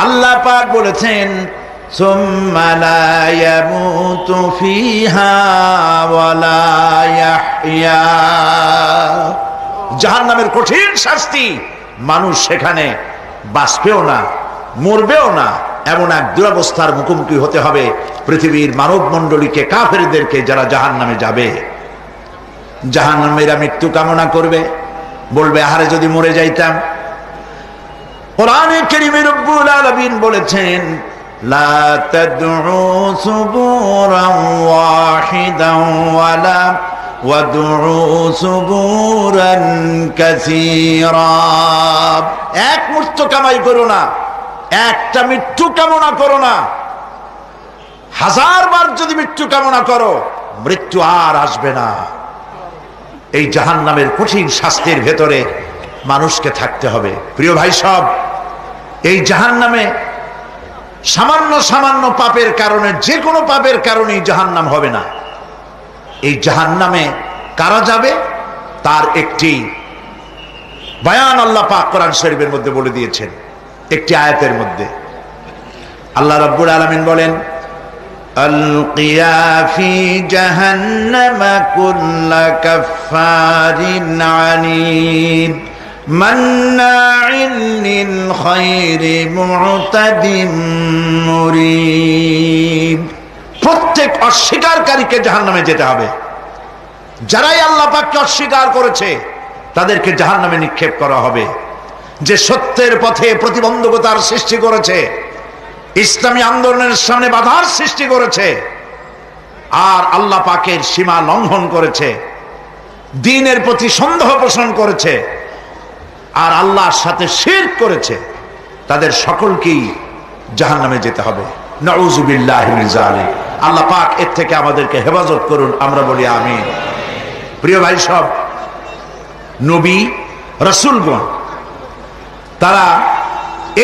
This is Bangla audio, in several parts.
আল্লাহ পাক বলেছেন সুম্মা লা ইয়ামুতু ফিহা ওয়া লা ইয়াহইয়া। জাহান্নামের কঠিন শাস্তি, মানুষ সেখানে বাঁচবেও না, মরবেও না, এমন এক দুরবস্থার মুখোমুখি হতে হবে পৃথিবীর মানব মণ্ডলীকে, কাফেরদেরকে, যারা জাহান্নামে যাবে। জাহান্নামীরা মৃত্যু কামনা করবে, বলবে আহারে যদি মরে যাইতাম। কোরআনে কারীমে রব্বুল আলামিন বলেছেন লা তাদউ সুবুরান ওয়াহিদান ওয়ালা ওয়াদউ সুবুরান কাসীরা। এক মৃত্যু কামাই করো না, একটা মৃত্যু কামনা করো না। 1000 বার যদি মৃত্যু কামনা করো, মৃত্যু আর আসবে না। এই জাহান্নামের কঠিন শাস্তির ভেতরে মানুষকে থাকতে হবে। প্রিয় ভাই সব, এই জাহান্নামে সামান্য সামান্য পাপের কারণে, যে কোনো পাপের কারণেই জাহান্নাম হবে না। এই জাহান্নামে কারা যাবে তার একটি বয়ান আল্লাহ পাক কোরআন শরীফের মধ্যে বলে দিয়েছেন। একটি আয়াতের মধ্যে আল্লাহ রাব্বুল আলামিন বলেন আলকিয়া ফি জাহান্নামা কুল্লা কাফফারিন আনিদ মান্নাইন লিল খায়রি মু'তাদিম মুরিব। প্রত্যেক অস্বীকারীকে জাহান্নামে যেতে হবে। যারাই আল্লাহ পাককে অস্বীকার করেছে তাদেরকে জাহান্নামে নিক্ষেপ করা হবে। যে সত্যের পথে প্রতিবন্ধকতার সৃষ্টি করেছে, ইসলামী আন্দোলনের সামনে বাধার সৃষ্টি করেছে, আর আল্লাহ পাকের সীমা লঙ্ঘন করেছে, দ্বীনের প্রতি সন্দেহ পোষণ করেছে, আর আল্লাহর সাথে শিরক করেছে, তাদের সকলকেই জাহান্নামে যেতে হবে। নাউযুবিল্লাহি মিন যালিক। আল্লাহ পাক এর থেকে আমাদেরকে হেফাজত করুন, আমরা বলি আমিন। প্রিয় ভাই সব, নবী রাসূলগণ তারা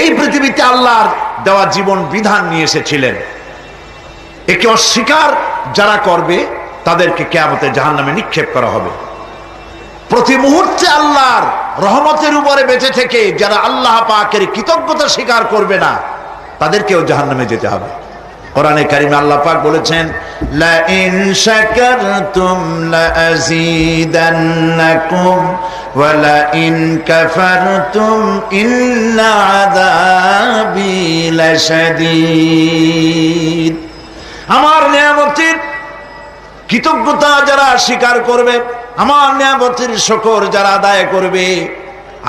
এই পৃথিবীতে আল্লাহর দেওয়া জীবন বিধান নিয়ে এসেছিলেন। একে অস্বীকার যারা করবে তাদেরকে কিয়ামতে জাহান্নামে নিক্ষেপ করা হবে। প্রতি মুহূর্তে আল্লাহর রহমতের উপরে বেঁচে থেকে যারা আল্লাহ পাকের কৃতজ্ঞতা স্বীকার করবে না তাদেরকেও জাহান্নামে যেতে হবে। কোরআনে কারিমে আল্লাহ পাক বলেছেন লা ইন শাকারতুম লা আযীদান্নাকুম ওয়া লা ইন কাফারতুম ইন্না আযাবি লাশাদীদ। আমার নিয়ামতের কৃতজ্ঞতা যারা স্বীকার করবে, আমার নিয়ামতের শুকর যারা আদায় করবে,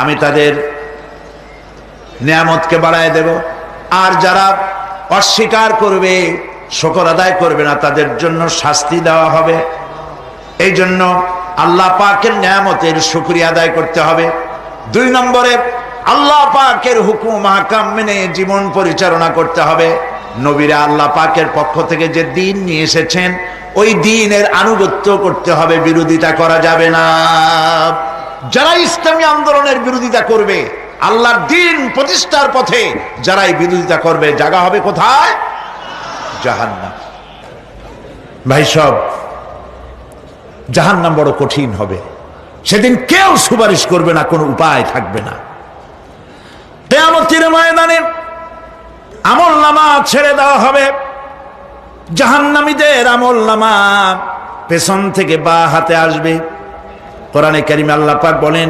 আমি তাদের নিয়ামতকে বাড়ায় দেব। আর যারা অস্বীকার করবে, শুকর আদায় করবে না, তাদের জন্য শাস্তি দেওয়া হবে। এই জন্য আল্লাহ পাকের নিয়ামতের শুকরিয়া আদায় করতে হবে। 2 নম্বরে আল্লাহ পাকের হুকুম আহকাম মেনে জীবন পরিচালনা করতে হবে। নবীরা আল্লাহ পাকের পক্ষ থেকে যে দ্বীন নিয়ে এসেছেন ওই দ্বীনের আনুগত্য করতে হবে, বিরোধিতা করা যাবে না। যারা ইসলামী আন্দোলনের বিরোধিতা করবে, আল্লাহর দ্বীন প্রতিষ্ঠার পথে যারাই বিরোধিতা করবে, জায়গা হবে কোথায়? জাহান্নাম। ভাই সব, জাহান্নাম বড় কঠিন হবে। সেদিন কেউ সুপারিশ করবে না, কোনো উপায় থাকবে না। কিয়ামতের ময়দানে আমলনামা ছেড়ে দেওয়া হবে। জাহান্নামীদের আমলনামা পেছন থেকে বা হাতে আসবে। কোরআনে কারিমে আল্লাহ পাক বলেন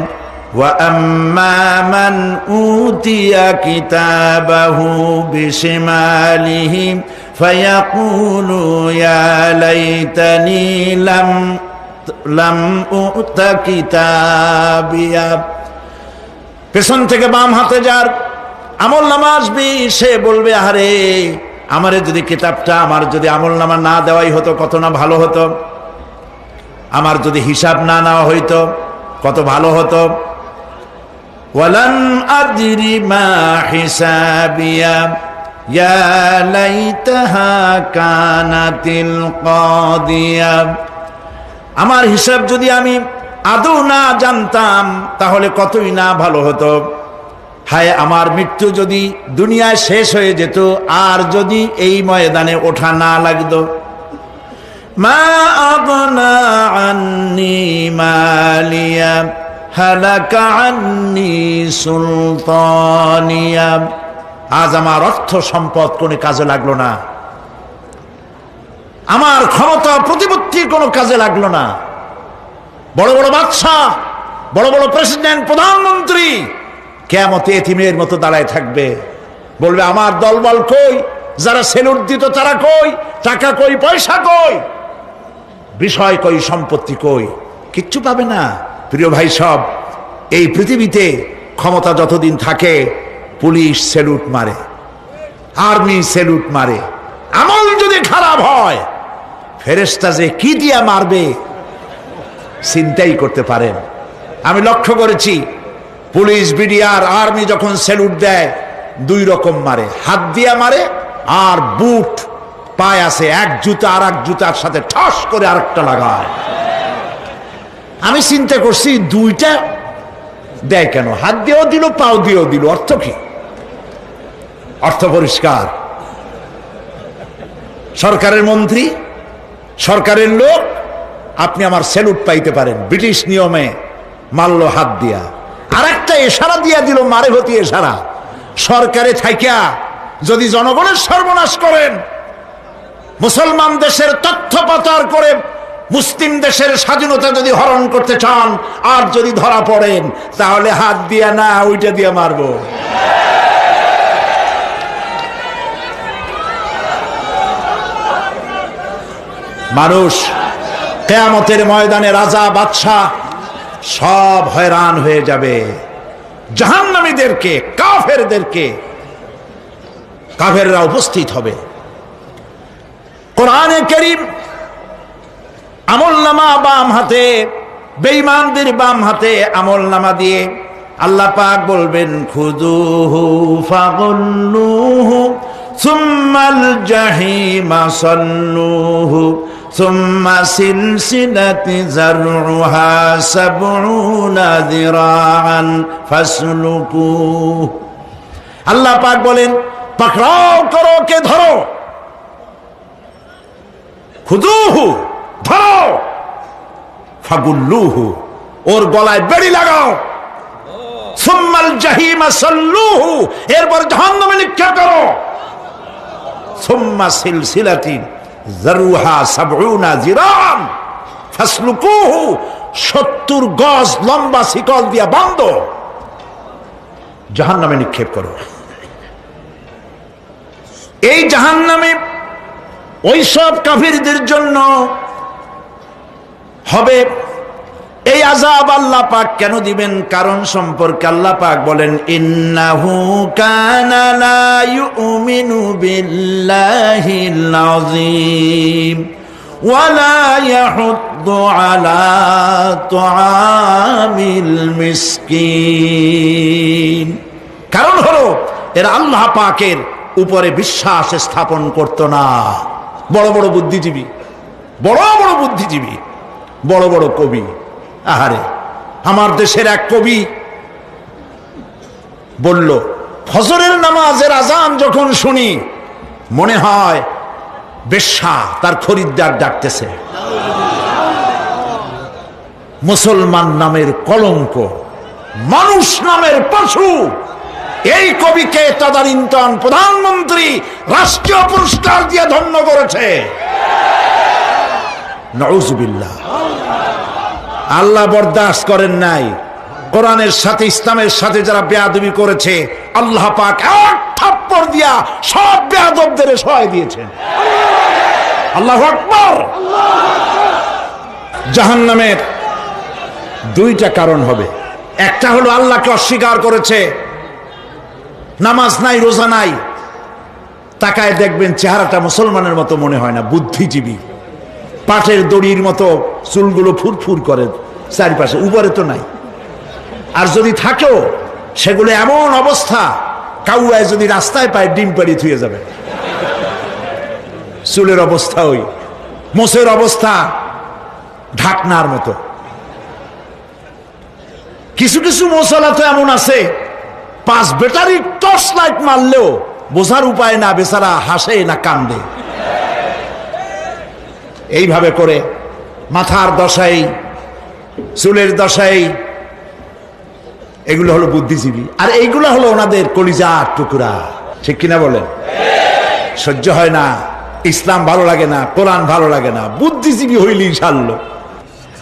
ওয়া আম্মা মান উতিয়া কিতাবাহু বিশিমালিহি ফায়াকুলু ইয়া লাইতানি লাম উতা কিতাবিয়া। পেছন থেকে বাম হাতে যার আমলনামা আসবে, সে বলবে আরে আমারে যদি কিতাবটা, আমার যদি আমলনামা না দেওয়াই হতো কত না ভালো হতো, আমার যদি হিসাব না নেওয়া হইতো কত ভালো হতো। ওয়ালান আদরি মা হিসাবিয়া ইয়া লাইতাহা কানাতিল কাদিয়া। আমার হিসাব যদি আমি আদৌ না জানতাম তাহলে কতই না ভালো হতো। হায় আমার মৃত্যু যদি দুনিয়ায় শেষ হয়ে যেত, আর যদি এই ময়দানে ওঠা না লাগতো। মা আগনা আন্নি মালিয়া হালাকা আন্নি সুলতানিয়া। আজ আমার অর্থ সম্পদ কোনো কাজে লাগলো না, আমার ক্ষমতা প্রতিপত্তি কোনো কাজে লাগলো না। বড় বড় বাদশাহ, বড় বড় প্রেসিডেন্ট, প্রধানমন্ত্রী কিয়ামতে এতিমের মতো দাঁড়ায় থাকবে, বলবে আমার দলবল কই, যারা সেলুট দিত তারা কই, টাকা কই, পয়সা কই, বিষয় কই, সম্পত্তি কই, কিচ্ছু পাবে না। প্রিয় ভাই সব, এই পৃথিবীতে ক্ষমতা যতদিন থাকে পুলিশ সেলুট মারে, আর্মি সেলুট মারে। আমল যদি খারাপ হয় ফেরেশতা যে কি দিয়া মারবে চিন্তাই করতে পারেন। আমি লক্ষ্য করেছি পুলিশ, বিডিআর, আর্মি যখন সেলুট দেয় দুই রকম মারে, হাত দিয়া মারে আর বুট পায় আছে, এক জুতা আর এক জুতার সাথে ঠস করে আরেকটা লাগায়। আমি চিন্তা করছি দুইটা দেয় কেন, হাত দিয়েও দিল পাও দিয়েও দিল, অর্থ কি? অর্থ পরিষ্কার। সরকারের মন্ত্রী, সরকারের লোক, আপনি আমার স্যালুট পাইতে পারেন, ব্রিটিশ নিয়মে মারল হাত দিয়া, আর একটা ইশারা দিয়া দিল, মারে হতি ইশারা। সরকারে থাইকা যদি জনগণের সর্বনাশ করেন, মুসলমান দেশের তথ্য পাচার করে মুসলিম দেশের স্বাধীনতা যদি হরণ করতে চান, আর যদি ধরা পড়েন তাহলে হাত দিয়া না ওইটা দিয়া মারবো। মানুষ কিয়ামতের ময়দানে রাজা বাদশাহ সব হয়রান হয়ে যাবে। জাহান্নামীদেরকে, কাফেরদেরকে, কাফেররা উপস্থিত হবে। কোরআনে কারীম আমলনামা বাম হাতে, বেঈমানদের বাম হাতে আমলনামা দিয়ে আল্লাহ পাক বলবেন খুযুহু ফাগুল্লুহু সুম্মাল জাহিমা সাল্লুহু সুম্মা সিলসিলাতি যারউহা সাবউনা যিরাআন ফাসলুকুহু। আল্লাহ পাক বলেন পাকড়াও করো, কে ধরো, খুযুহু ধরো, ফাগুল্লুহু ওর গলায় বেড়ি লাগাও, সুম্মাল জাহিমা সাল্লুহু এরপর জাহান্নামে নিক্ষেপ করো, সুম্মা সিলসিলাতিন যারউহা সাবউনা যিরাআন ফাসলুকুহু 70 গজ লম্বা শিকল দিয়া বাঁধো, জাহান্নামে নিক্ষেপ করো। এই জাহান্নামে ওই সব কাফিরদের জন্য হবে। এই আযাব আল্লাহ পাক কেন দিবেন, কারণ সম্পর্কে আল্লাহ পাক বলেন ইন্নাহু কানা লা ইউমিনু বিল্লাহিল আযীম ওয়া লা ইয়াহুদ্দু আলা তুআমিল মিসকিন। কারণ হলো এরা আল্লাহ পাকের উপরে বিশ্বাস স্থাপন করত না। বড় বড় বুদ্ধিজীবী, বড় বড় বুদ্ধিজীবী, বড় বড় কবি। আহারে, আমার দেশের এক কবি বলল ফজরের নামাজের আজান যখন শুনি মনে হয় বেশ্যা তার খরিদ্দার ডাকতেছে। মুসলমান নামের কলঙ্ক, মানুষ নামের পশু। এই কবিকে তদানীন্তন প্রধানমন্ত্রী রাষ্ট্রীয় পুরস্কার দিয়ে ধন্য করেছে। নাউযুবিল্লাহ। আল্লাহ বরদাস্ত করেন নাই। কোরআনের সাথে ইসলামের সাথে যারা বেয়াদবি করেছে আল্লাহ পাক এক থাপ্পড় দিয়া সব বেয়াদবদের সহায় দিয়েছেন। আল্লাহু আকবার। জাহান্নামের দুইটা কারণ হবে। একটা হলো আল্লাহকে অস্বীকার করেছে, নামাজ নাই, রোজা নাই, তাকায় দেখবেন চেহারাটা মুসলমানের মতো মনে হয় না, বুদ্ধিজীবী, পাটের দড়ির মতো চুলগুলো ফুরফুর করে চারিপাশে, উপরে তো নাই। আর যদি থাকেও সেগুলো এমন অবস্থা, কাউয়ায় যদি রাস্তায় পায় ডিম পাড়ি থুয়ে যাবে। চুলের অবস্থা ওই, মোষের অবস্থা ঢাকনার মতো। কিছু কিছু মশলা তো এমন আছে 5 ব্যাটারি টর্চ লাইট মারলেও বোঝার উপায় না, বেচারা হাসে না কান্দে। এইভাবে করে মাথার দশাই, চুলের দশাই, এগুলো হলো বুদ্ধিজীবী। আর এইগুলো হলো ওনাদের কলিজার টুকরা। ঠিক কিনা বলেন? সহ্য হয় না, ইসলাম ভালো লাগে না, কোরআন ভালো লাগে না, বুদ্ধিজীবী হইলি ইনশাআল্লাহ।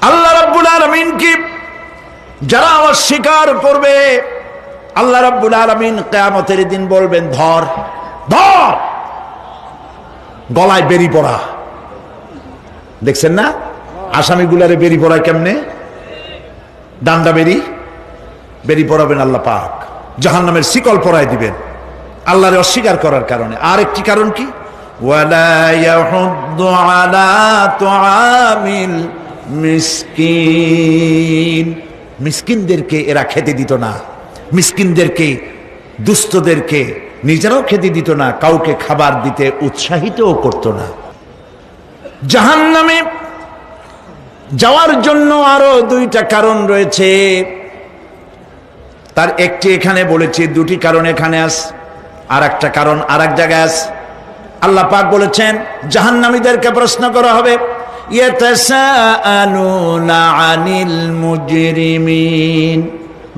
আল্লাহ রাব্বুল আলামিন কি যারা অস্বীকার করবে, আল্লাহ রাব্বুল আলামিন কিয়ামতের দিন বলবেন ধর ধর, গলায় বেরি পড়া। দেখছেন না আসামিগুলারে বেরি পড়ায় কেমনে? ডান্ডা বেরি পড়াবেন আল্লাহ পাক, জাহান্নামের শিকল পরায় দিবেন আল্লাহরে অস্বীকার করার কারণে। আর একটি কারণ কি? ওয়ালা ইয়াহুদ্দু আলা তুআমিল মিসকিন, মিসকিনদেরকে এরা খেতে দিত না, মিসকিনদেরকে দুস্থদেরকে নিজেরাও খেতে দিত না, কাউকে খাবার দিতে উৎসাহিতও করত না। জাহান্নামে যাওয়ার জন্য আরো দুইটা কারণ রয়েছে, তার একটি এখানে বলেছি, দুটি কারণ এখানে আছে, আর একটা কারণ আর এক জায়গায় আছে। আল্লাহ পাক বলেছেন জাহান্নামীদেরকে প্রশ্ন করা হবে, ইয়াতাসাআলুনা আনিল মুজরিমিন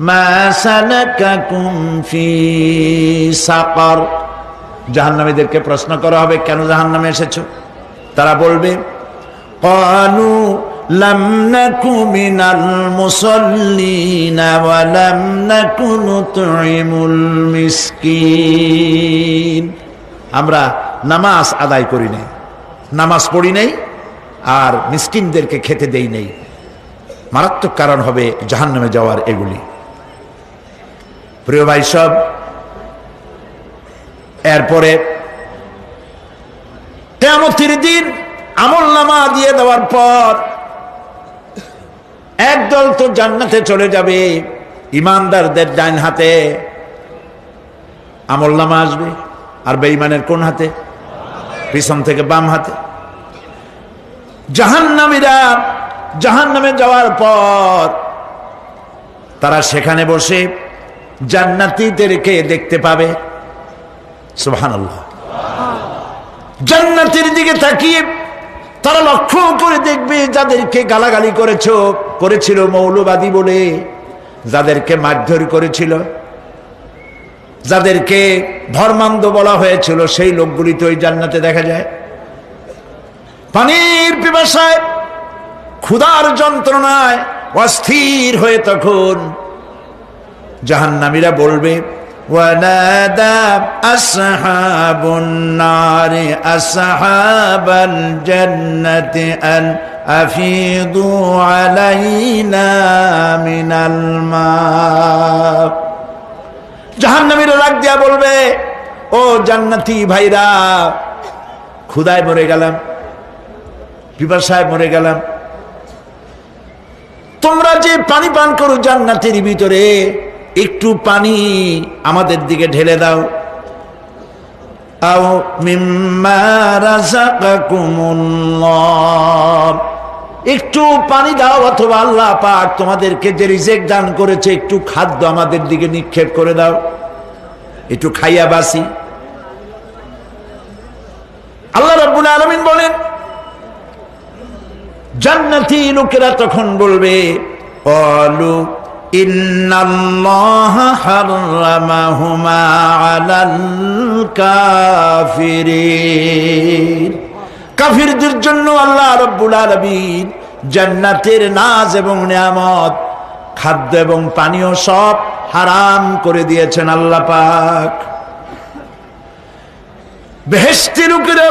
মা সালাকাকুম ফি সাকার। জাহান্নামীদেরকে প্রশ্ন করা হবে কেন জাহান্নামে এসেছো? তারা বলবে ক্বালু লাম নাকু মিনাল মুসাল্লিনা ওয়া লাম নাকু নুতঈমুল মিসকিন। আমরা নামাজ আদায় করি নাই, নামাজ পড়ি নাই, আর মিসকিনদেরকে খেতে দেই নাই। মারাত্মক কারণ হবে জাহান্নামে যাওয়ার এগুলি। প্রিয় ভাই সব, এরপরে কিয়ামতের দিন আমলনামা দিয়ে দেওয়ার পর একদল তো জান্নাতে চলে যাবে, ইমানদারদের ডান হাতে আমলনামা আসবে, আর বেঈমানের কোন হাতে? পিছন থেকে বাম হাতে। জাহান্নামীরা জাহান্নামে যাওয়ার পর তারা সেখানে বসে জান্নাতীদেরকে দেখতে পাবে। সুবহানাল্লাহ। জান্নাতের দিকে তাকিয়ে তারা লক্ষ্য করে দেখবে যাদেরকে গালাগালি করেছিল মৌলবাদী বলে, যাদেরকে মারধর করেছিল, যাদেরকে ধর্মান্ধ বলা হয়েছিল, সেই লোকগুলি তো ওই জান্নাতে দেখা যায়। পানির পিপাসায় ক্ষুধার যন্ত্রণায় অস্থির হয়ে তখন জাহান্নামীরা বলবে ওয়ানাদা আসহাবুন নারি আসহাবাল জান্নাতি আন আফিদু আলাইনা মিনাল মা। জাহান্নামীরা ডাক দিয়া বলবে, ও জান্নাতি ভাইরা, ক্ষুধায় মরে গেলাম, পিপাসায় মরে গেলাম, তোমরা যে পানি পান করো জান্নাতের ভিতরে, একটু পানি আমাদের দিকে ঢেলে দাও। আও মিম্মা রাযাকাকুমুল্লাহ, একটু পানি দাও, অথবা আল্লাহ পাক তোমাদেরকে যে রিজিক দান করেছে একটু খাদ্য আমাদের দিকে নিক্ষেপ করে দাও, একটু খাইয়া বাসি। আল্লাহ রাব্বুল আলামিন বলেন, জান্নাতি লোকেরা তখন বলবে ক্বালু ইন্নাল্লাহা হারামাহুমা আলাল কাফিরিন। কাফিরদের জন্য আল্লাহ রাব্বুল আলামিন জান্নাতের নাজ এবং নিয়ামত, খাদ্য এবং পানীয় সব হারাম করে দিয়েছেন আল্লাহ পাক। বেহেশতি লোকেরা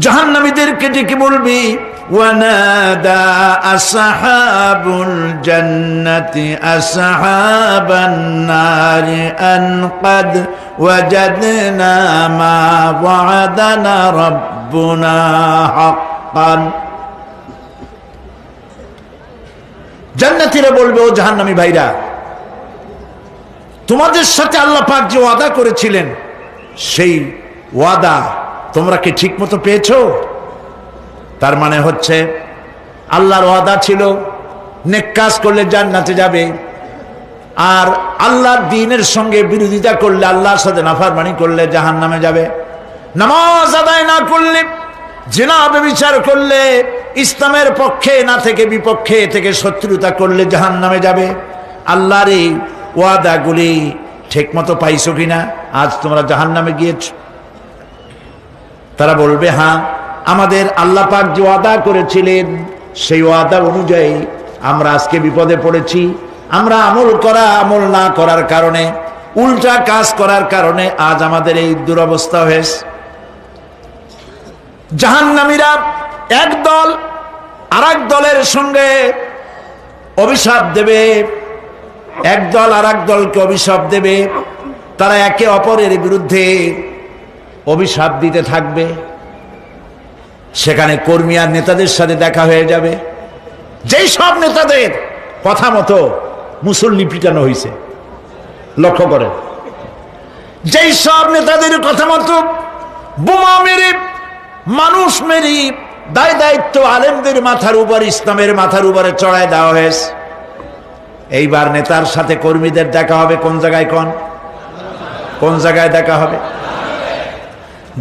জাহান্নামীদেরকে ডেকে বলবি ওয়ানাদা আসহাবুল জান্নাতি আসহাবান নারি আন ক্বাদ ওয়াজাদনা মা ওয়া'দানা রাব্বুনা হাক্কান। জান্নাতীরা বলবে, ও জাহান্নামী ভাইরা, তোমাদের সাথে আল্লাহ পাক যে ওয়াদা করেছিলেন সেই ওয়াদা তোমরা কি ঠিক মতো পেয়েছো? তার মানে হচ্ছে আল্লাহর ওয়াদা ছিল নেক কাজ করলে জান্নাতে যাবে, আর আল্লাহর দ্বীনের সঙ্গে বিরোধিতা করলে, আল্লাহর সাথে নাফরমানি করলে জাহান্নামে যাবে। নামাজ আদায় না করলে, জিনা ব্যভিচার করলে, ইসলামের পক্ষে না থেকে বিপক্ষে থেকে শত্রুতা করলে জাহান্নামে যাবে। আল্লাহর এই ওয়াদাগুলি ঠিক মতো পাইছো কিনা, আজ তোমরা জাহান্নামে গিয়েছ? তারা বলবে, হ্যাঁ, আমাদের আল্লাহ পাক যে ওয়াদা করেছিলেন সেই ওয়াদা অনুযায়ী আমরা আজকে বিপদে পড়েছি। আমরা আমল না করার কারণে, উল্টা কাজ করার কারণে আজ আমাদের এই দুরবস্থা হয়েছে। জাহান্নামীরা এক দল আরেক দলের সঙ্গে অভিশাপ দেবে, এক দল আরেক দলকে অভিশাপ দেবে। তারা একে অপরের বিরুদ্ধে অভিশাপ দিতে থাকবে। সেখানে কর্মী আর নেতাদের সাথে দেখা হয়ে যাবে। যেই সব নেতাদের কথা মতো মুসল্লি পিটানো হয়েছে, লক্ষ্য করেন, যেই সব নেতাদের কথা মতো বোমা মেরে, মানুষ মেরে দায় দায়িত্ব আলেমদের মাথার উপর, ইসলামের মাথার উপরে চড়ায় দেওয়া হয়েছে। এইবার নেতার সাথে কর্মীদের দেখা হবে কোন জায়গায়? কোন জায়গায় দেখা হবে?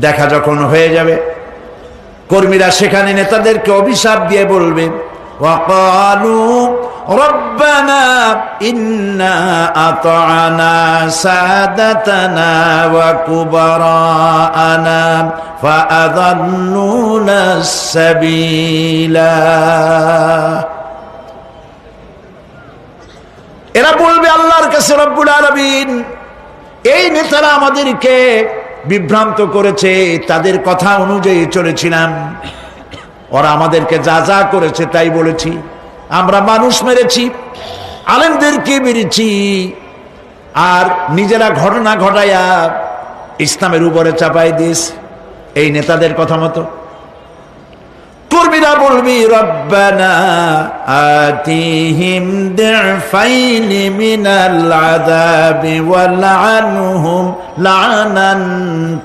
দেখা যখন হয়ে যাবে, কর্মীরা সেখানে নেতাদেরকে অভিশাপ দিয়ে বলবে, ওয়াকালু রব্বানা ইন্না আতা'না সাদাতানা ওয়া কুবারানা ফাআযাল্লুনা সাবিলা। এরা বলবে আল্লাহর কাছে, রব্বুল আলামিন, এই নেতারা আমাদেরকে বিভ্রান্ত করেছে, তাদের কথা অনুযায়ী চলেছিলাম, ওরা আমাদেরকে যা যা করেছে তাই বলেছি। আমরা মানুষ মেরেছি, আলেমদেরকে মেরেছি, আর নিজেরা ঘটনা ঘটাইয়া ইসলামের উপরে চাপাই দিস এই নেতাদের কথা মতো। কর্মীরা বলবি, রব্বানা আতিহিম দিফাইনি মিনাল আযাবি ওয়ালআনহুম লা'নান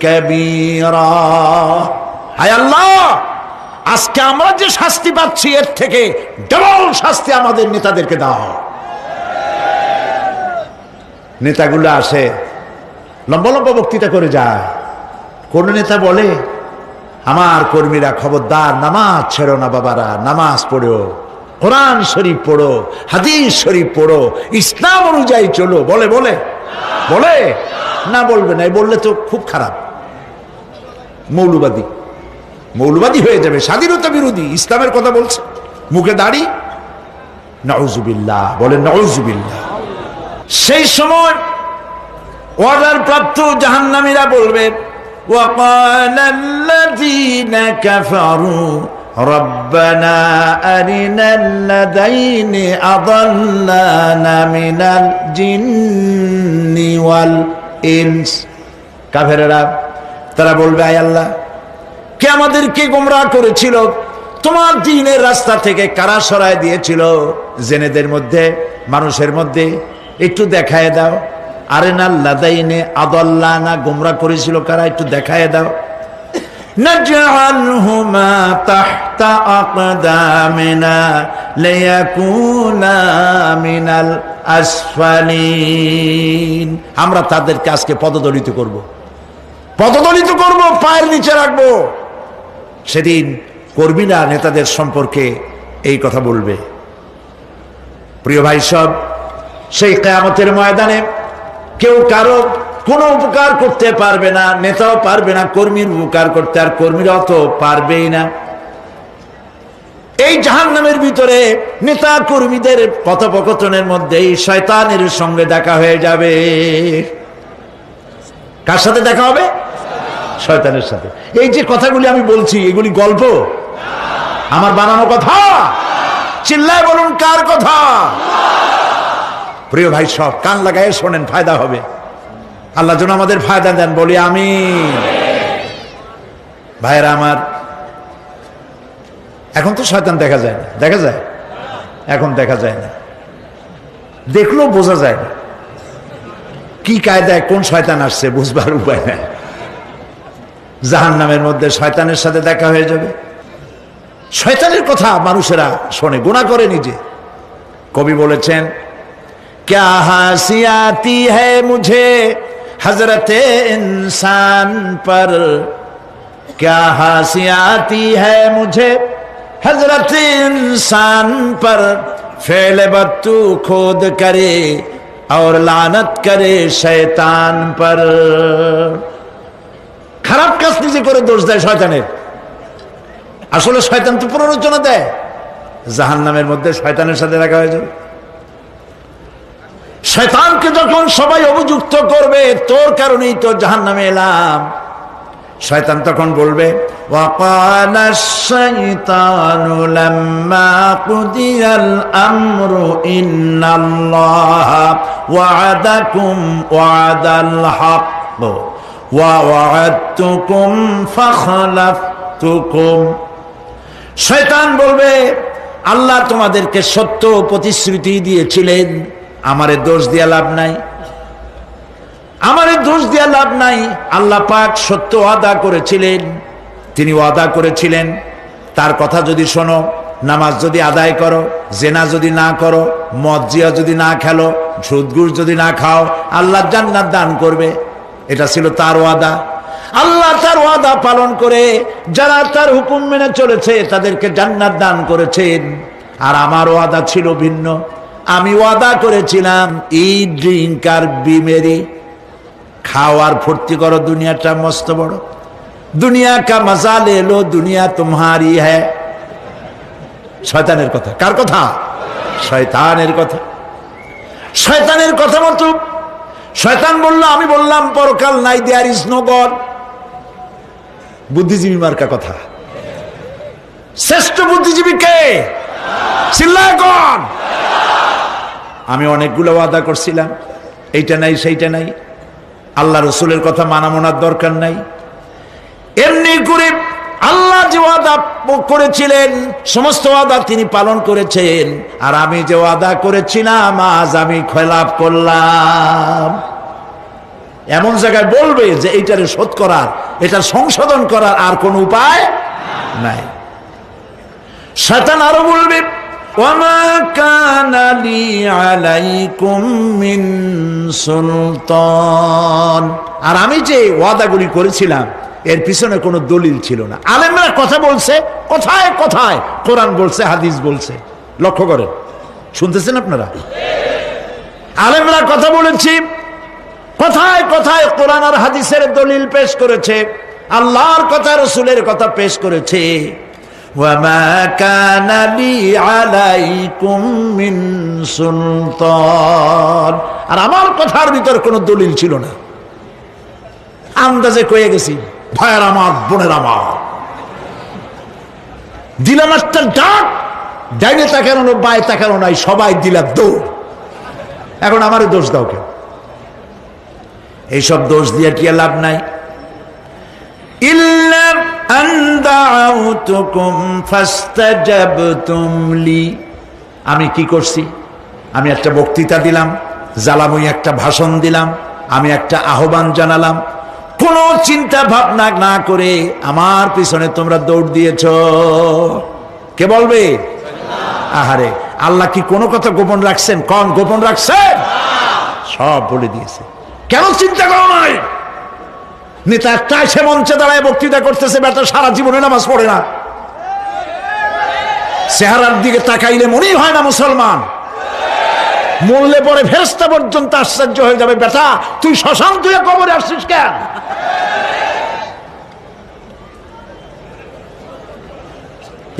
কাবীরা। হায় আল্লাহ, আজকে আমরা যে শাস্তি পাচ্ছি এর থেকে ডবল শাস্তি আমাদের নেতাদেরকে দাও। নেতাগুলো আসে, লম্বা লম্বা বক্তৃতা করে যায়। কোন নেতা বলে, আমার কর্মীরা খবরদার, নামাজ ছেড়ো না বাবারা, নামাজ পড়ো, কোরআন শরীফ পড়ো, হাদিস শরীফ পড়ো, ইসলাম অনুযায়ী চলো। বলে বলে বলে না, বলবে না। বললে তো খুব খারাপ, মৌলবাদী হয়ে যাবে, স্বাধীনতা বিরোধী। ইসলামের কথা বলছে, মুখে দাড়ি, নাউজুবিল্লাহ, বলেন নাউজুবিল্লাহ। সেই সময় অর্ডার প্রাপ্ত জাহান্নামীরা বলবে, وقال الذين كفروا ربنا أرنا الذين أضلانا من الجن والإنس। কাফেররা তারা বলবে, আয় আল্লাহ, কে আমাদেরকে গোমরাহ করেছিল, তোমার দ্বীনের রাস্তা থেকে কারা সরায় দিয়েছিল, জেনেদের মধ্যে, মানুষের মধ্যে একটু দেখায় দাও। আরেনাল লাদাইনে আদাল্লানা, গোমরাহ করেছিল কারা, একটু দেখায় দাও। নাজআলহুমা তাহতা আকদামিনা লিয়াকুনা মিনাল আসফালিন। আমরা তাদেরকে আজকে পদদলিত করব, পায়ের নিচে রাখবো। সেদিন কর্মীরা নেতাদের সম্পর্কে এই কথা বলবে। প্রিয় ভাই সব, সেই কিয়ামতের ময়দানে কেউ কারো কোনো উপকার করতে পারবে না, নেতাও পারবে না কর্মীর উপকার করতে, আর কর্মীরাও তো পারবেই না। এই জাহান্নামের ভিতরে নেতা কর্মীদের কথোপকথনের মধ্যে এই শয়তানের সঙ্গে দেখা হয়ে যাবে। কার সাথে দেখা হবে? শয়তানের সাথে। এই যে কথাগুলি আমি বলছি, এগুলি গল্প, আমার বানানো কথা? চিল্লায় বলুন, কার কথা? প্রিয় ভাই সব, কান লাগায় শোনেন, ফায়দা হবে। আল্লাহ যেন আমাদের ফায়দা দেন, বলি আমিন। ভাইরা আমার, এখন তো শয়তান দেখা যায় না, দেখা যায়? এখন দেখা যায় না, দেখলেও বোঝা যায় না কি কায়দায় কোন শয়তান আসছে, বুঝবার উপায় নাই। জাহান্নামের মধ্যে শয়তানের সাথে দেখা হয়ে যাবে। শয়তানের কথা মানুষেরা শোনে, গুনাহ করে নিজে। কবি বলেছেন, क्या हंसी आती है मुझे हजरते इंसान पर, क्या हंसी आती है मुझे हजरते इंसान पर, फेल बत्तू खोद करे और लानत करे शैतान पर। খারাপ কাজ নিজে করে দোষ দেয় শয়তানের। আসলে শয়তান তো প্ররোচনা দেয়, জাহান্নামের মধ্যে শয়তানের সাথে রাখা হয়ে যাবে। শয়তানকে যখন সবাই অভিযুক্ত করবে তোর কারণেই তো জাহান্নামে এলাম, শয়তান তখন বলবে وَقَالَ الشَّيْطَانُ لَمَّا قُضِيَ الْأَمْرُ إِنَّ اللَّهَ وَعَدَكُمْ وَعْدَ الْحَقِّ وَوَعَدتُّكُمْ فَخَلَفْتُكُمْ। শয়তান বলবে আল্লাহ তোমাদেরকে সত্য প্রতিশ্রুতি দিয়েছিলেন, আমারে দোষ দিয়া লাভ নাই, আমারে দোষ দিয়া লাভ নাই। আল্লাহ পাক সত্য ওয়াদা করেছিলেন, তিনি ওয়াদা করেছিলেন তার কথা যদি শোনো, নামাজ যদি আদায় করো, জেনা যদি না করো, মদ জিয়া যদি না খেলো, সুদ ঘুষ যদি না খাও, আল্লাহ জান্নাত দান করবে। এটা ছিল তার ওয়াদা। আল্লাহ তার ওয়াদা পালন করে যারা তার হুকুম মেনে চলেছে তাদেরকে জান্নাত দান করেছেন। আর আমার ওয়াদা ছিল ভিন্ন। আমি ওয়াদা করেছিলাম ইট ড্রিঙ্ক আর বি মেরি, খাওয়ার ফুর্তি করো, দুনিয়াটা মস্ত বড়, দুনিয়া কা মজা লে লো, দুনিয়া তোমারি হ্যায়। শয়তানের কথা। কার কথা? শয়তানের কথা। শয়তানের কথা মতো শয়তান বলল, আমি বললাম পরকাল নাই, দেয়ার ইজ নো গড। বুদ্ধিজীবী মার্কা কথা। শ্রেষ্ঠ বুদ্ধিজীবী কে? চিল্লায় কোন? আমি অনেকগুলো ওয়াদা করছিলাম, এইটা নাই সেইটা নাই, আল্লাহ রসুলের কথা মানা মোনার দরকার নাই। এমনি করে আল্লাহ যে ওয়াদা করেছিলেন সমস্ত ওয়াদা তিনি পালন করেছেন, আর আমি যে ওয়াদা করেছিলাম আজ আমি খেলাপ করলাম। এমন জায়গায় বলবে যে এইটারে শোধ করার, এটা সংশোধন করার আর কোন উপায় নাই। শয়তান আরো বলবে ওয়ামা কানা লি আলাইকুম মিন সুলতান, আর আমি যে ওয়াদাগুলি করেছিলাম এর পিছনে কোনো দলিল ছিল না। আলেমরা কথা বলছে, কথায় কথায় কোরআন বলছে, হাদিস বলছে। লক্ষ্য করেন, শুনতেছেন আপনারা? আলেমরা কথা বলেছি, কথায় কথায় কোরআন আর হাদিসের দলিল পেশ করেছে, আল্লাহর কথা রাসূলের কথা পেশ করেছে। ওয়ামা কানা লি আলাইকুম মিন সুলতান, আর আমার কথার ভিতর কোনো দলিল ছিল না। আন্দাজে কয়ে গেছি, ভাইয়ের আমার, বোনের আমার, দিলাম একটা ডাক, ডাইনে তাকানো বায়ে তাকানো নাই, সবাই দিলাম দৌড়। এখন আমারে দোষ দাও কেন? এইসব দোষ দিয়ে কি লাভ নাই। ইল্লা আন দাউতুকুম ফাস্তাজাবতুম লি, আমি কি করছি? আমি একটা বক্তৃতা দিলাম, জ্বালাময়ী একটা ভাষণ দিলাম, আমি একটা আহ্বান জানালাম, কোনো চিন্তা ভাবনা না করে আমার পিছনে তোমরা দৌড় দিয়েছ। কে বলবে? আহারে, আল্লাহ কি কোনো কথা গোপন রাখছেন? কোন গোপন রাখছেন? সব বলে দিয়েছে। কেন চিন্তা করো নাই? নেতা একটা সে মঞ্চে দাঁড়ায় বক্তৃতা করতেছে, বেটা সারা জীবনে নামাজ পড়ে না, চেহারার দিকে তাকাইলে মনেই হয় না মুসলমান, মরলে পরে ফেরেশতা পর্যন্ত আশ্চর্য হয়ে যাবে, বেটা তুই শ্মশান তুই কবরে আসছিস কেন?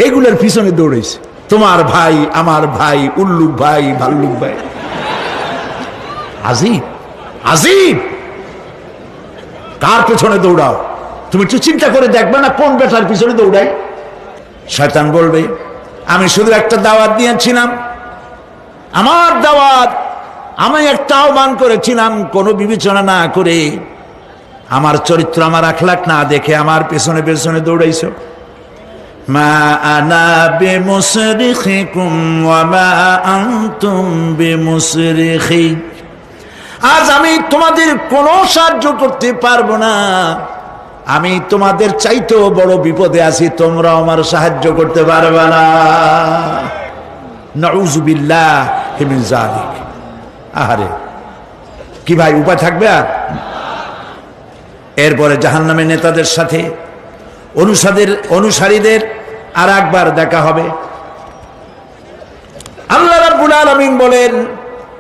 এগুলোর পিছনে দৌড়েছে তোমার ভাই, আমার ভাই, উল্লুক ভাই, ভাল্লুক ভাই। আজিব আজিব, কার পেছনে দৌড়াও? তুমি একটু চিন্তা করে দেখবে না কোন বেটার পিছনে দৌড়াই? শয়তান বলবে আমি শুধু একটা দাওয়াত দিয়েছিলাম, আমার দাওয়াত, আমি একটা আহ্বান করেছিলাম, কোনো বিবেচনা না করে, আমার চরিত্র, আমার আখলাক না দেখে আমার পেছনে পেছনে দৌড়াইছো। মা আনা বিমুসরিখিকুম ওয়া মা আনতুম বিমুসরিখি, আজ আমি তোমাদের কোনো সাহায্য করতে পারবো না, আমি তোমাদের চাইতেও বড় বিপদে আছি, তোমরা আমার সাহায্য করতে পারবে না। নাউযুবিল্লাহি মিন যালিক। আহারে, কি ভাই উপায় থাকবে আর? এরপরে জাহান্নামের নেতাদের সাথে অনুসারীদের আর একবার দেখা হবে। আল্লাহ রাব্বুল আলামিন বলেন,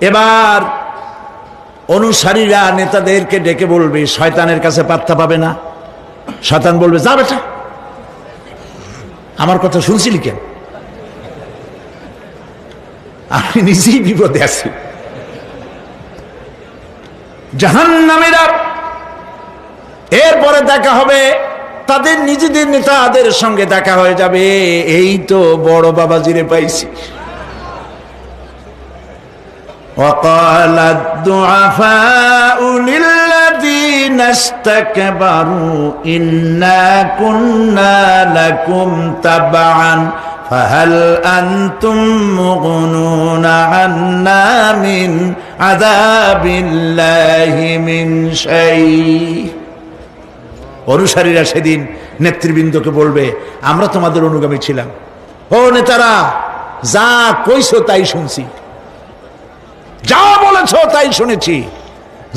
এবার অনুসারীরা নেতাদেরকে ডেকে বলবে, শয়তানের কাছে পাত্তা পাবে না। শয়তান বলবে, যা বেটা, আমার কথা শুনছিলি কেন? আমি নিজেই বিপদে আছি। জাহান্নামীরা এরপরে দেখা হবে, তাদের নিজেদের নেতাদের সঙ্গে দেখা হয়ে যাবে, এই তো বড় বাবাজিরে পাইছি। وقال الضعفاء للذين استكبروا إنا كنا لكم تبعا فهل أنتم مغنون عنا من عذاب الله من شيء। অনুসারীরা সেদিন নেতৃবৃন্দকে বলবে, আমরা তোমাদের অনুগামী ছিলাম, ও নেতারা, যা কইছো তাই শুনছি, যা বলেছ তাই শুনেছি,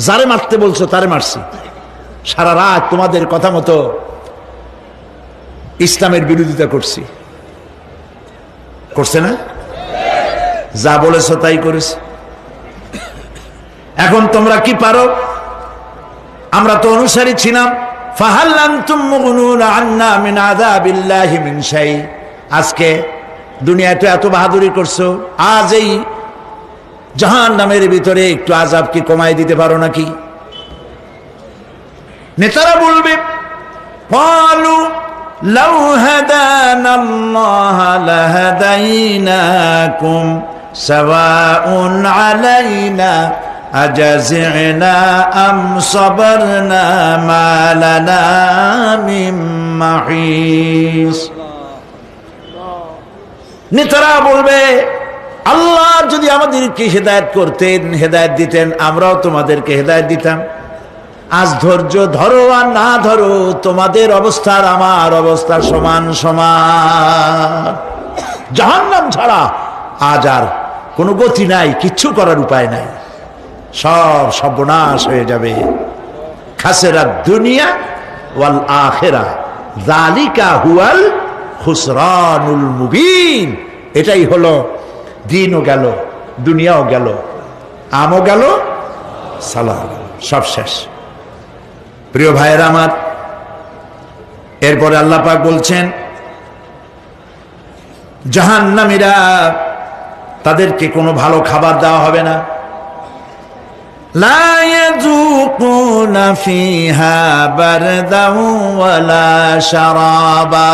যারে মারতে বলছো তারে মারছি, সারা রাত তোমাদের কথা মতো ইসলামের বিরোধিতা করছি। করছে না? যা বলেছ তাই করেছে। এখন তোমরা কি পারো? আমরা তো অনুসারী ছিলাম। ফাহাল আনতুম মুগনুনা আন্না মিন আযাবিল্লাহি মিন শাই। আজকে দুনিয়াতে এত বাহাদুরি করছো, আজ এই জাহান্নামের ভিতরে একটু আযাব কি কমায় দিতে পারো নাকি? নেতারা বলবে, ক্বালু লাউ হাদানাল্লাহ লাহাদাইনাকুম সাওয়াউন আলাইনা আজাজি'না আম সাবারনা মা লানা মিন মাহিস। নেতারা বলবে, আল্লাহ যদি আমাদেরকে হেদায়েত করতেন, হেদায়েত দিতেন, আমরাও তোমাদেরকে হেদায়েত দিতাম। আজ ধৈর্য ধরো আর না ধরো, তোমাদের অবস্থার আমার অবস্থা সমান সমান। জাহান্নাম ছাড়া আজ আর কোনো গতি নাই, কিচ্ছু করার উপায় নাই, সব সর্বনাশ হয়ে যাবে। খাসিরাত দুনিয়া ওয়াল আখিরা যালিকা হুয়াল খুসরানুল মুবিন। এটাই হলো, দিনও গেল, দুনিয়াও গেল, আমও গেল, সালাহ গেল, সব শেষ। প্রিয় ভাইয়েরা আমার, এরপরে আল্লাহ পাক বলছেন, জাহান্নামীরা, তাদেরকে কোনো ভালো খাবার দেওয়া হবে না। লা ইয়াযুকুনা ফিহা বারদাও ওয়ালা শারাবা।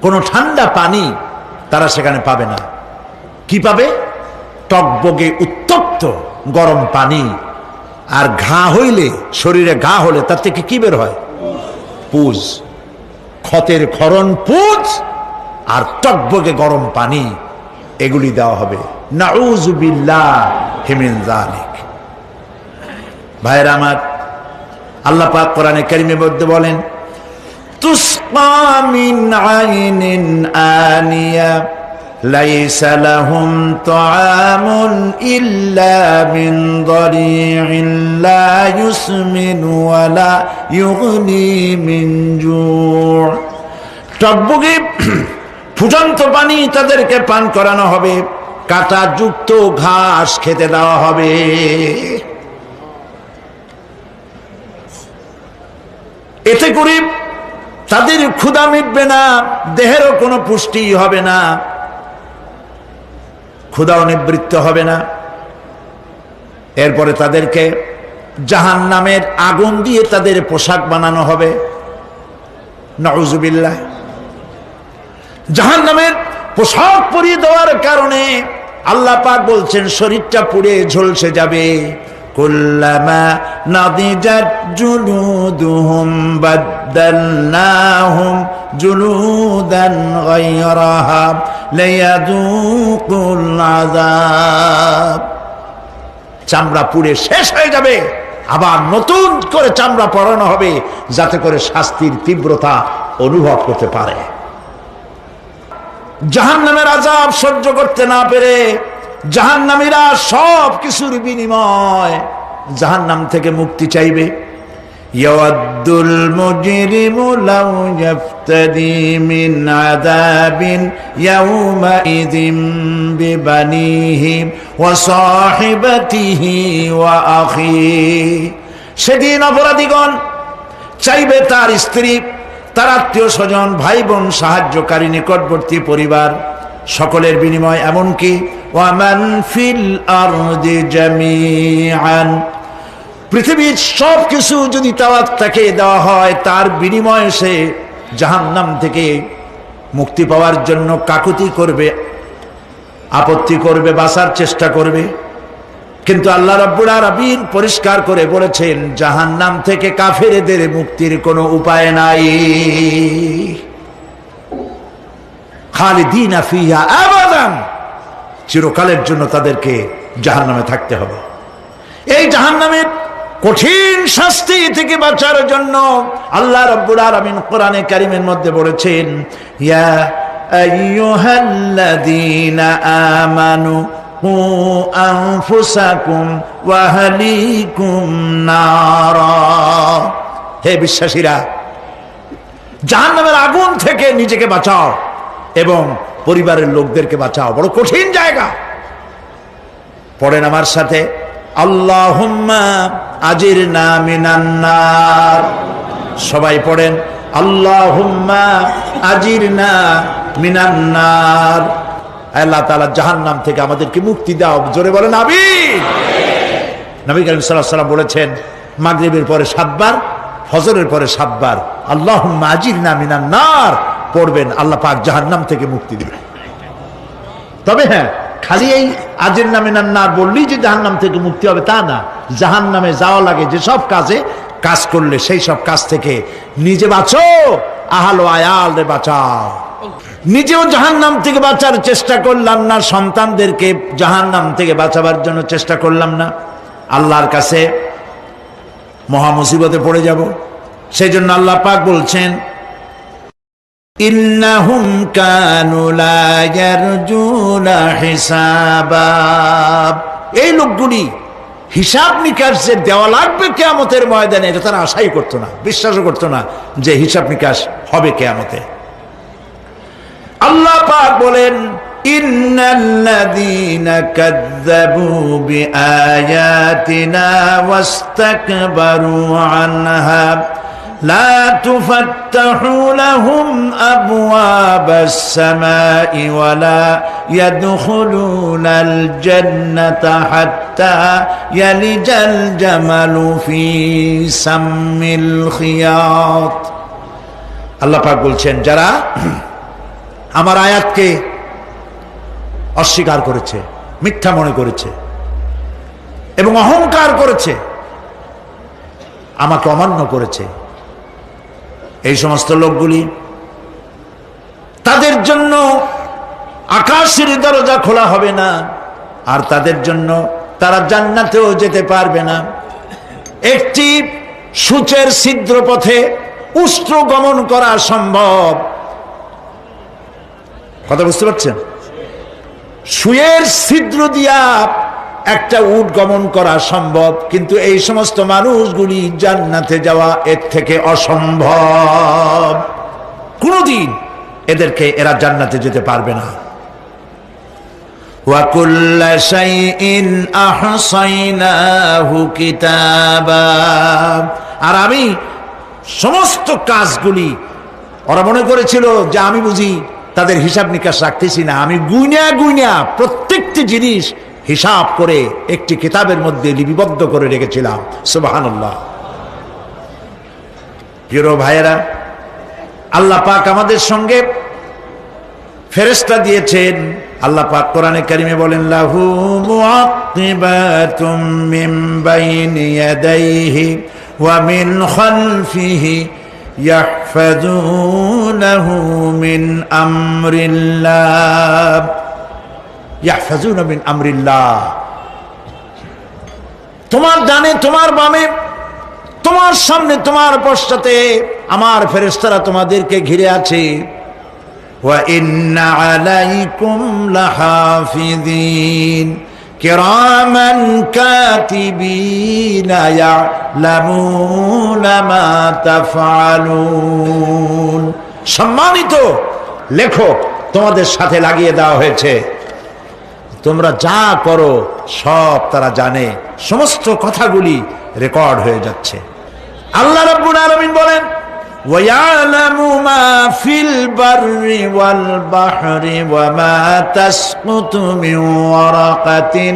কোনো ঠান্ডা পানি তারা সেখানে পাবে না। কি পাবে? টকবগে উত্তপ্ত গরম পানি। আর ঘা হইলে, শরীরে ঘা হলে তার থেকে কি বের হয়? পুজ, ক্ষতের ক্ষরণ পুজ আর টকবগে গরম পানি, এগুলি দেওয়া হবে। নাউযু বিল্লাহি মিন যালিক। ভাইরা আমার, আল্লাহ পাক কোরআনে কারীমের মধ্যে বলেন, তুসকা মিন আইনিন আনিয়া লাইসা লাহুম তুআমুন ইল্লা মিন দারি'in লা ইউসমিনু ওয়া লা ইউগনি মিন জু'। টকবগে ফুটন্ত পানি তাদেরকে পান করানো হবে, কাঁটা যুক্ত ঘাস খেতে দেওয়া হবে। এতে করে তাদের ক্ষুধা মিটবে না, দেহেরও কোনো পুষ্টি হবে না, ক্ষুধাও নিবৃত্ত হবে না। এরপরে তাদেরকে জাহান্নামের আগুন দিয়ে তাদের পোশাক বানানো হবে। নাউযুবিল্লাহ। জাহান্নামের পোশাক পরিয়ে দেওয়ার কারণে আল্লাহ পাক বলছেন, শরীরটা পুড়ে ঝলসে যাবে। কুল্লামা নাদিজাত জুলুদুহুম বাদদালনাহুম জুলুদান গায়রাহা লিয়াযুকুল আযাব। চামড়া পুড়ে শেষ হয়ে যাবে, আবার নতুন করে চামড়া পরানো হবে, যাতে করে শাস্তির তীব্রতা অনুভব করতে পারে। জাহান্নামের আযাব সহ্য করতে না পেরে জাহান্নামীরা সব কিছুর বিনিময় জাহান্নাম থেকে মুক্তি চাইবে। ইয়াওয়াদ্দুল মুজরিমু লাউ ইয়াফতাদি মিন আযাবিন ইয়াওমাইযিন বিবানিহি ওয়া সাহিবাতিহি ওয়া আখিহি। সেদিন অপরাধীগণ চাইবে তার স্ত্রী, তার আত্মীয় স্বজন, ভাই বোন, সাহায্যকারী, নিকটবর্তী পরিবার সকলের বিনিময়, এমনকি ওয়ামান ফিল আরদি জামিআন, পৃথিবীর সব কিছু যদি তাকে দেওয়া হয়, তার বিনিময়ে সে জাহান্নাম থেকে মুক্তি পাওয়ার জন্য কাকুতি করবে, আপত্তি করবে, বাঁচার চেষ্টা করবে। কিন্তু আল্লাহ রাব্বুল আলামিন পরিষ্কার করে বলেছেন, জাহান্নাম থেকে কাফেরদের মুক্তির কোনো উপায় নাই। খালিদিনা ফিহা আবাদান, চিরকালের জন্য তাদেরকে জাহান্নামে থাকতে হবে। এই জাহান্নামের কঠিন শাস্তি থেকে বাঁচার জন্য আল্লাহ রাব্বুল আলামিন কোরআনে কারীমের মধ্যে বলেছেন, ইয়া আইয়ুহাল্লাযীনা আমানু কু আনফুসাকুম ওয়া আহলিকুম নারা, হে বিশ্বাসীরা, জাহান্নামের আগুন থেকে নিজেকে বাঁচাও এবং পরিবারের লোকদেরকে বাঁচাও। বড় কঠিন জায়গা। পড়েন আমার সাথে, আল্লাহুম্মা আজিরনা মিনান নার। সবাই পড়েন, আল্লাহুম্মা আজিরনা মিনান নার। আল্লাহ তাআলা জাহান্নাম থেকে আমাদেরকে মুক্তি দাও। জোরে বলেন আমিন। নবী করিম সাল্লাল্লাহু আলাইহি ওয়াসাল্লাম বলেছেন, মাগরিবের পরে 7 বার, ফজরের পরে 7 বার আল্লাহুম্মা আজিরনা মিনান নার পড়বেন, আল্লাহ পাক জাহান্নাম থেকে মুক্তি দিবেন। তবে হ্যাঁ, খালি এই আজিরনা মিনান নার বললেই যে জাহান্নাম থেকে মুক্তি হবে তা না। জাহান্নামে যাওয়া লাগে যেসব কাজ করলে সেই সব কাজ থেকে নিজে বাঁচো, আহাল ও আয়াল রে বাঁচাও। নিজেও জাহান্নাম থেকে বাঁচার চেষ্টা করলাম না, সন্তানদেরকে জাহান্নাম থেকে বাঁচাবার জন্য চেষ্টা করলাম না, আল্লাহর কাছে মহা মুসিবতে পড়ে যাব। সেই জন্য আল্লাহ পাক বলছেন, ইন্নাহুম কানু লা ইয়ারজুনা হিসাবা, এই লোকগুলি হিসাব নিকাশ যে দেওয়া লাগবে কিয়ামতের ময়দানে, এটা তারা আশাই করতো না, বিশ্বাসও করতো না যে হিসাব নিকাশ হবে কিয়ামতে। আল্লাহ পাক বলেন, ইন্নাল্লাযীনা কাযযাবু বিআয়াতিনা ওয়াস্তাকবারু আনহা লা তুফাত্তাহু লাহুম আবওয়াবাস সামাই ওয়া লা ইয়াদখুলুনাল জান্নাতা হাত্তা ইয়ালিজাল জামালু ফি সাম্মিল খিয়াত। আল্লাহ পাক বলছেন, যারা আমার আয়াতকে অস্বীকার করেছে, মিথ্যা মনে করেছে এবং অহংকার করেছে, আমাকে অমান্য করেছে, এই সমস্ত লোকগুলি, তাদের জন্য আকাশের দরজা খোলা হবে না, আর তাদের জন্য তারা জান্নাতেও যেতে পারবে না। একটি সূচের ছিদ্র পথে উষ্ট্র গমন করা সম্ভব, কথা বুঝতে পারছেন? সুয়ের ছিদ্র দিয়া একটা উট গমন করা সম্ভব, কিন্তু এই সমস্ত মানুষগুলি জান্নাতে যাওয়া এর থেকে অসম্ভব। কোনদিন এরা জান্নাতে যেতে পারবে না। ওয়া কুল্লা শাইইন আহসাইনাহু কিতাবা, আর আমি সমস্ত কাজগুলি, ওরা মনে করেছিল যে আমি বুঝি তাদের হিসাব নিকাশ রাখতেছি না, আমি গুইনা প্রত্যেকটি জিনিস হিসাব করে একটি কিতাবের মধ্যে লিপিবদ্ধ করে রেখেছিলাম। সুবহানাল্লাহ। প্রিয় ভাইয়েরা, আল্লাহ পাক আমাদের সঙ্গে ফেরেশতা দিয়েছেন। আল্লাহ পাক কোরআনে কারিমে বলেন, লাহু মুআক্কিবাতুম মিন বাইনি ইয়াদাইহি ওয়া মিন খালফিহি ইয়াহফাযুনাহু মিন আমরিল্লাহ। ইয়াহফাযুনা মিন আমরিল্লাহ, তোমার ডানে, তোমার বামে, তোমার সামনে, তোমার পশ্চাতে আমার ফেরেশতারা তোমাদেরকে ঘিরে আছে। ওয়া ইন্না আলাইকুম লাহাফিযিন, কিরামান কাতিবিনা ইয়ালামুনা মা তাফআলুন। সম্মানিত লেখক তোমাদের সাথে লাগিয়ে দেওয়া হয়েছে, তোমরা যা করো সব তারা জানে, সমস্ত কথাগুলি রেকর্ড হয়ে যাচ্ছে। আল্লাহ রাব্বুল আলামিন বলেন ওয়ায়ালামু মা ফিল বাররি ওয়াল বাহরি ওয়া মা তাসকুতু মিন ওয়ারাকাতিন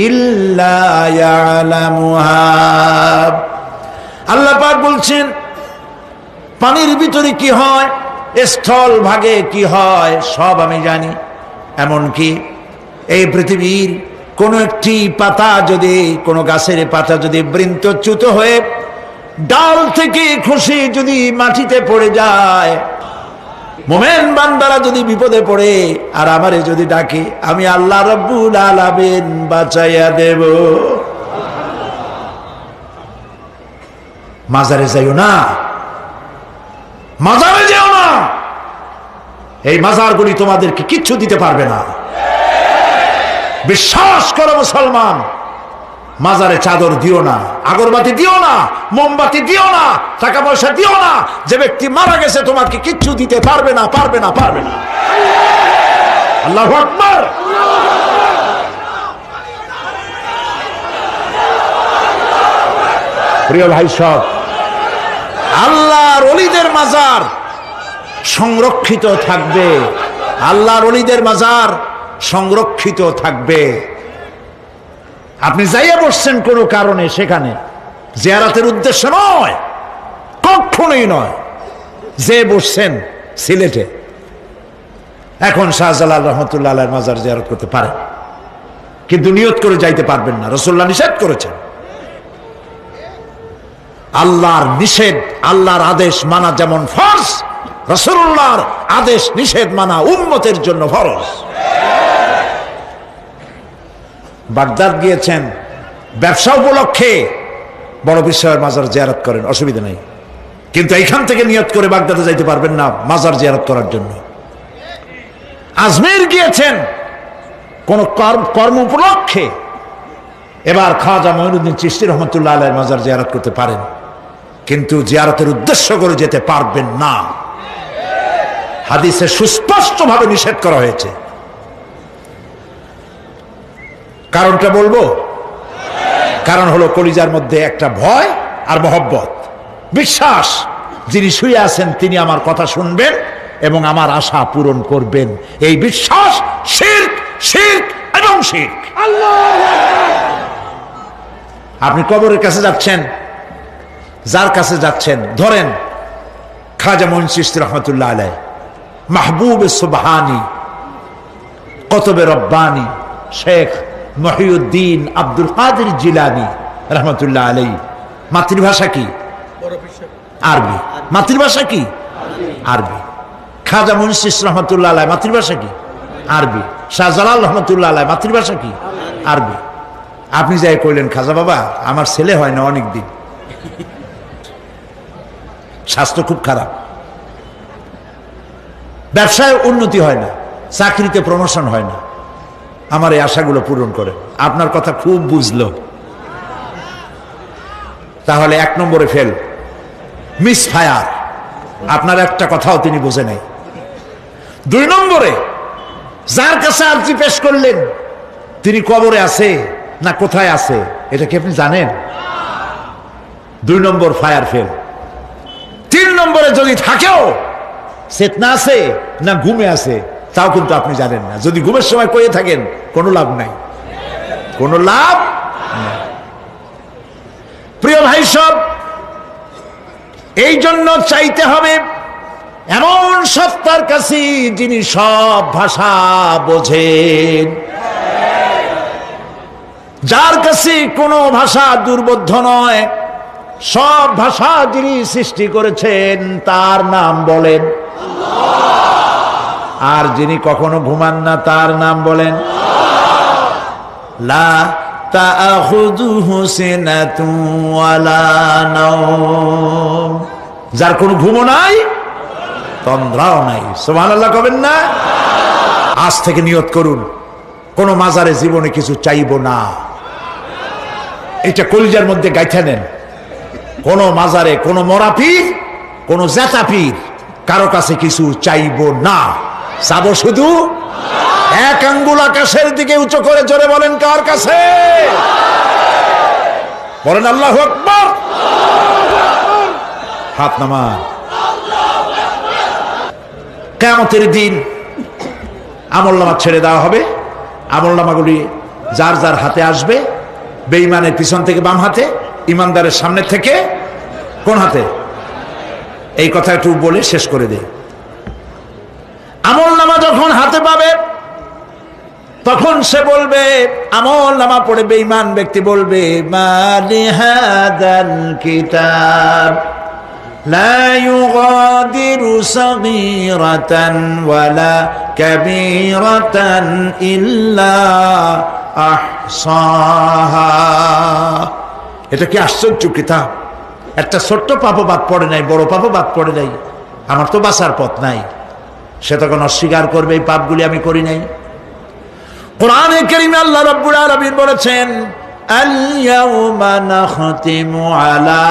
ইল্লা ইয়ালামুহা। আল্লাহ পাক বলছেন পানির ভিতরে কি হয়, স্থল ভাগে কি হয় সব আমি জানি। এমনকি এই পৃথিবীর কোন একটি পাতা যদি, কোন গাছের পাতা যদি বৃন্তচ্যুত হয়ে ডাল থেকে খসে যদি মাটিতে পড়ে যায়, মোমেন বান্দারা যদি বিপদে পড়ে আর আমারে যদি ডাকে, আমি আল্লাহ রাব্বুল আলামিন বাঁচাইয়া দেব। মাজারে যাইও না, মাজারে যেও না, এই মাজারগুলি তোমাদেরকে কিচ্ছু দিতে পারবে না। বিশ্বাস করো মুসলমান, মাজারে চাদর দিও না, আগরবাতি দিও না, মোমবাতি দিও না, টাকা পয়সা দিও না। যে ব্যক্তি মারা গেছে তোমাকে কিচ্ছু দিতে পারবে না, পারবে না, পারবে না। আল্লাহু আকবার। প্রিয় ভাই সব, আল্লাহর ওলিদের মাজার সংরক্ষিত থাকবে, আল্লাহর ওলিদের মাজার সংরক্ষিত থাকবে। আপনি যাইয়া বসছেন কোনো কারণে, সেখানে জিয়ারতের উদ্দেশ্য নয়, কখনোই নয়। যে বসছেন সিলেটে, এখন শাহজালাল রহমতুল্লাহ আলাইহির মাজার জিয়ারত করতে পারেন, কিন্তু নিয়ত করে যাইতে পারবেন না, রাসূলুল্লাহ নিষেধ করেছেন। আল্লাহর নিষেধ, আল্লাহর আদেশ মানা যেমন ফরজ, রাসূলুল্লাহর আদেশ নিষেধ মানা উম্মতের জন্য ফরজ। বাগদাদ গিয়েছেন ব্যবসা উপলক্ষে, বড় বিশ্বের মাজার জিয়ারত করেন, অসুবিধা নেই, কিন্তু এইখান থেকে নিয়ত করে বাগদাদে যাইতে পারবেন না মাজার জিয়ারত করার জন্য। আজমির গিয়েছেন কোন কর্ম উপলক্ষে, এবার খাজা মঈনুদ্দিন চিশতি রহমতুল্লাহ আলাইহির মাজার জিয়ারত করতে পারেন, কিন্তু জিয়ারতের উদ্দেশ্য করে যেতে পারবেন না। হাদিসে সুস্পষ্টভাবে নিষেধ করা হয়েছে। কারণটা বলবো? কারণ হলো কলিজার মধ্যে একটা ভয় আর মহব্বত, বিশ্বাস, যিনি শুয়ে আছেন তিনি আমার কথা শুনবেন এবং আমার আশা পূরণ করবেন। এই বিশ্বাস শিরক, শিরক এবং শিরক। আপনি কবরের কাছে যাচ্ছেন, যার কাছে যাচ্ছেন, ধরেন খাজা মঈন চিশতি রহমতুল্লাহ আলাইহি, মাহবুব সুবহানি, কুতুব রব্বানি, শেখ মহিউদ্দিন আব্দুল কাদের জিলানী রহমতুল্লাহ আলাইহি। মাতৃভাষা কি? আরবি। মাতৃভাষা কি? আরবি। খাজা মঈন চিশতি রহমতুল্লাহ আলাইহি মাতৃভাষা কি? আরবি। শাহজালাল রহমতুল্লাহ আলাইহি মাতৃভাষা কি? আরবি। আপনি যাই কইলেন, খাজা বাবা আমার ছেলে হয় না অনেক দিন, স্বাস্থ্য খুব খারাপ, ব্যবসায় উন্নতি হয় না, চাকরিতে প্রমোশন হয় না, আমার এই আশাগুলো পূরণ করে। আপনার কথা খুব বুঝলো, তাহলে 1 নম্বরে ফেল, মিস ফায়ার। আপনার একটা কথাও তিনি বোঝে নাই। 2 নম্বরে যার কাছে আর্জি পেশ করলেন তিনি কবরে আছে না কোথায় আছে এটা কি আপনি জানেন? 2 নম্বর ফায়ার ফেল। 3 নম্বরে যদি থাকেও চেতনা আছে না ঘুমে আছে তাও কিন্তু আপনি জানেন না। যদি ঘুমের সময় কয়ে থাকেন কোনো লাভ নাই, কোনো লাভ নাই। প্রিয় ভাই সব, এই জন্য চাইতে হবে এমন সত্তার কাছে যিনি সব ভাষা বোঝেন, যার কাছে কোনো ভাষা দুর্বোধ্য নয়, সব ভাষা যিনি সৃষ্টি করেছেন তার নাম বলেন, আর যিনি কখনো ঘুমান না তার নাম বলেন লা তাআখুযুহু সিনাতুন ওয়ালা নাওম, যার কোনো ঘুমও নাই তন্দ্রাও নাই। সুবহানাল্লাহ কবেন না? আজ থেকে নিয়ত করুন কোন মাজারে জীবনে কিছু চাইবো না। এটা কলিজার মধ্যে গাইথা নেন। কোন মাজারে কোন মরা পীর কোন জেতা পীর কারো কাছে কিছু চাইবো না, চাবো শুধু এক আঙ্গুল আকাশের দিকে উঁচু করে জোরে বলেন কার কাছে? বলেন আল্লাহু আকবার। হাত নামা। কিয়ামতের দিন আমলনামা ছেড়ে দেওয়া হবে। আমলনামাগুলি যার যার হাতে আসবে, বেঈমানের পিছন থেকে বাম হাতে, ইমানদারের সামনে থেকে কোন হাতে? এই কথা একটু বলে শেষ করে দে। আমলনামা যখন হাতে পাবে তখন সে বলবে, আমলনামা পড়ে বেঈমান ব্যক্তি বলবে, মালি হাদাল কিতাব লা ইউগাদিরু সাগীরাতান ওয়ালা কাবীরাতান ইল্লা আহসাহা। এটা কি আশ্চর্য কিতাব! একটা ছোট্ট পাপও বাদ পড়ে নাই, বড় পাপও বাদ পড়ে নাই। আমার তো বাঁচার পথ নাই। সে তখন অস্বীকার করবে, এই পাপগুলি আমি করি নাই। কোরআনে কারীমে আল্লাহ রাব্বুল আলামিন বলেছেন, আল ইয়াউমা নাখতিমু আলা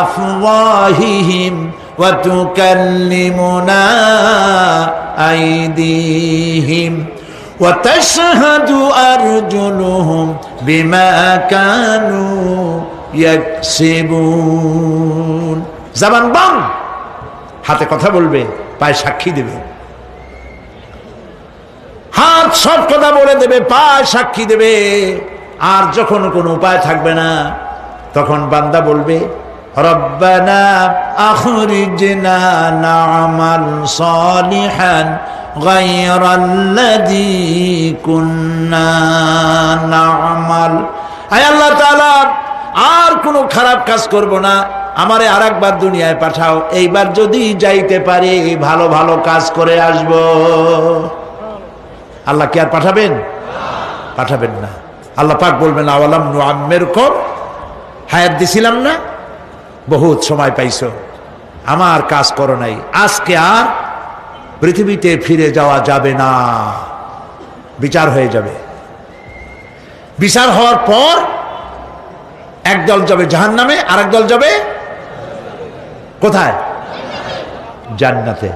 আফওয়াহিহিম ওয়া তুকাল্লিমুনা আইদিহিম ওয়া তাশহাদু আরজুলুহুম বিমা কানু ইয়াকসিবুন। জবান বন্ধ, হাতে কথা বলবে, পায়ে সাক্ষী দেবে। হাত সব কথা বলে দেবে, পায়ে সাক্ষী দেবে। আর যখন কোনো উপায় থাকবে না, তখন বান্দা বলবে, রব্বানা আখরিজনা না'মাল সালিহান গায়রাল্লাযী কুন্না না'মাল। আয় আল্লাহ তাআলা, আর কোনো খারাপ কাজ করব না, আমারে আরেকবার দুনিয়ায় পাঠাও। এইবার যদি যাইতে পারি ভালো ভালো কাজ করে আসব। আল্লাহ কি আর পাঠাবেন? পাঠাবেন না। আল্লাহ পাক বলবেন, আওয়ালাম নুআম্মিরকুম, হায়াত দিছিলাম না, বহুত সময় পাইছো, আমার কাজ করো নাই। আজকে আর পৃথিবীতে ফিরে যাওয়া যাবে না, বিচার হয়ে যাবে। বিচার হওয়ার পর একদল যাবে জাহান্নামে, আরেক দল যাবে কোথায়? জান্নাতে।